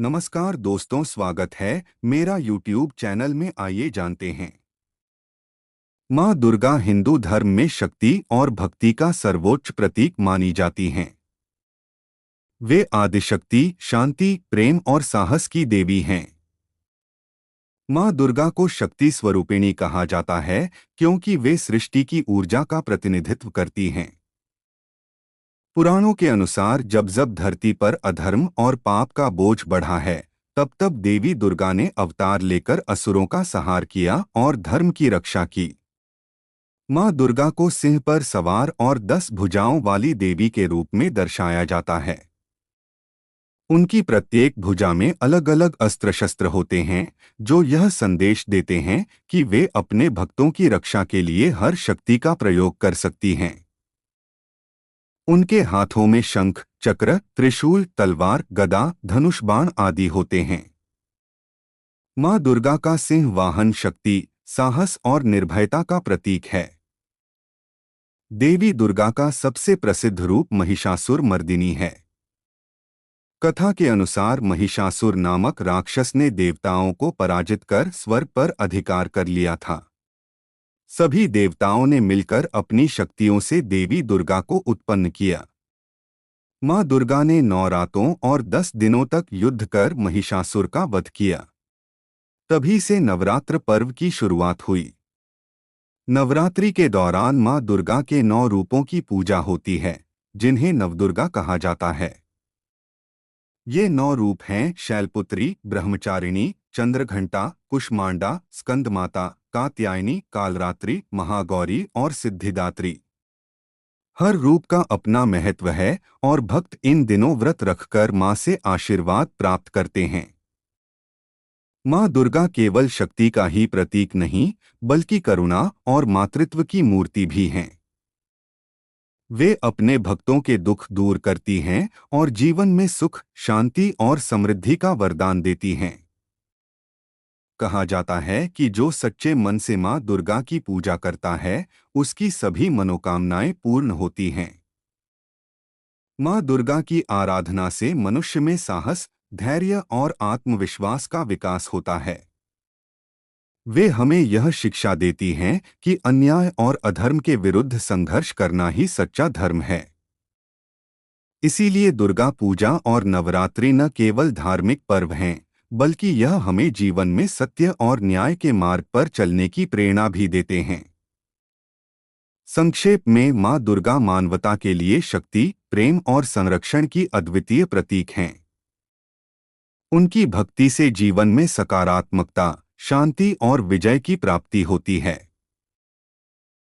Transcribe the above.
नमस्कार दोस्तों, स्वागत है मेरा YouTube चैनल में। आइए जानते हैं। माँ दुर्गा हिंदू धर्म में शक्ति और भक्ति का सर्वोच्च प्रतीक मानी जाती हैं। वे आदिशक्ति, शांति, प्रेम और साहस की देवी हैं। माँ दुर्गा को शक्ति स्वरूपिणी कहा जाता है क्योंकि वे सृष्टि की ऊर्जा का प्रतिनिधित्व करती हैं। पुराणों के अनुसार जब जब धरती पर अधर्म और पाप का बोझ बढ़ा है, तब तब देवी दुर्गा ने अवतार लेकर असुरों का संहार किया और धर्म की रक्षा की। माँ दुर्गा को सिंह पर सवार और 10 भुजाओं वाली देवी के रूप में दर्शाया जाता है। उनकी प्रत्येक भुजा में अलग अलग अस्त्र शस्त्र होते हैं, जो यह संदेश देते हैं कि वे अपने भक्तों की रक्षा के लिए हर शक्ति का प्रयोग कर सकती हैं। उनके हाथों में शंख, चक्र, त्रिशूल, तलवार, गदा, धनुष बाण आदि होते हैं। माँ दुर्गा का सिंह वाहन शक्ति, साहस और निर्भयता का प्रतीक है। देवी दुर्गा का सबसे प्रसिद्ध रूप महिषासुर मर्दिनी है। कथा के अनुसार महिषासुर नामक राक्षस ने देवताओं को पराजित कर स्वर्ग पर अधिकार कर लिया था। सभी देवताओं ने मिलकर अपनी शक्तियों से देवी दुर्गा को उत्पन्न किया। माँ दुर्गा ने 9 रातों और 10 दिनों तक युद्ध कर महिषासुर का वध किया। तभी से नवरात्र पर्व की शुरुआत हुई। नवरात्रि के दौरान माँ दुर्गा के 9 रूपों की पूजा होती है, जिन्हें नवदुर्गा कहा जाता है। ये 9 रूप हैं शैलपुत्री, ब्रह्मचारिणी, चंद्रघंटा, कुष्मांडा, स्कंदमाता, कात्यायनी, कालरात्रि, महागौरी और सिद्धिदात्री। हर रूप का अपना महत्व है और भक्त इन दिनों व्रत रखकर माँ से आशीर्वाद प्राप्त करते हैं। माँ दुर्गा केवल शक्ति का ही प्रतीक नहीं, बल्कि करुणा और मातृत्व की मूर्ति भी हैं। वे अपने भक्तों के दुख दूर करती हैं और जीवन में सुख, शांति और समृद्धि का वरदान देती हैं। कहा जाता है कि जो सच्चे मन से माँ दुर्गा की पूजा करता है, उसकी सभी मनोकामनाएं पूर्ण होती हैं। माँ दुर्गा की आराधना से मनुष्य में साहस, धैर्य और आत्मविश्वास का विकास होता है। वे हमें यह शिक्षा देती हैं कि अन्याय और अधर्म के विरुद्ध संघर्ष करना ही सच्चा धर्म है। इसीलिए दुर्गा पूजा और नवरात्रि न केवल धार्मिक पर्व हैं, बल्कि यह हमें जीवन में सत्य और न्याय के मार्ग पर चलने की प्रेरणा भी देते हैं। संक्षेप में, माँ दुर्गा मानवता के लिए शक्ति, प्रेम और संरक्षण की अद्वितीय प्रतीक हैं। उनकी भक्ति से जीवन में सकारात्मकता, शांति और विजय की प्राप्ति होती है।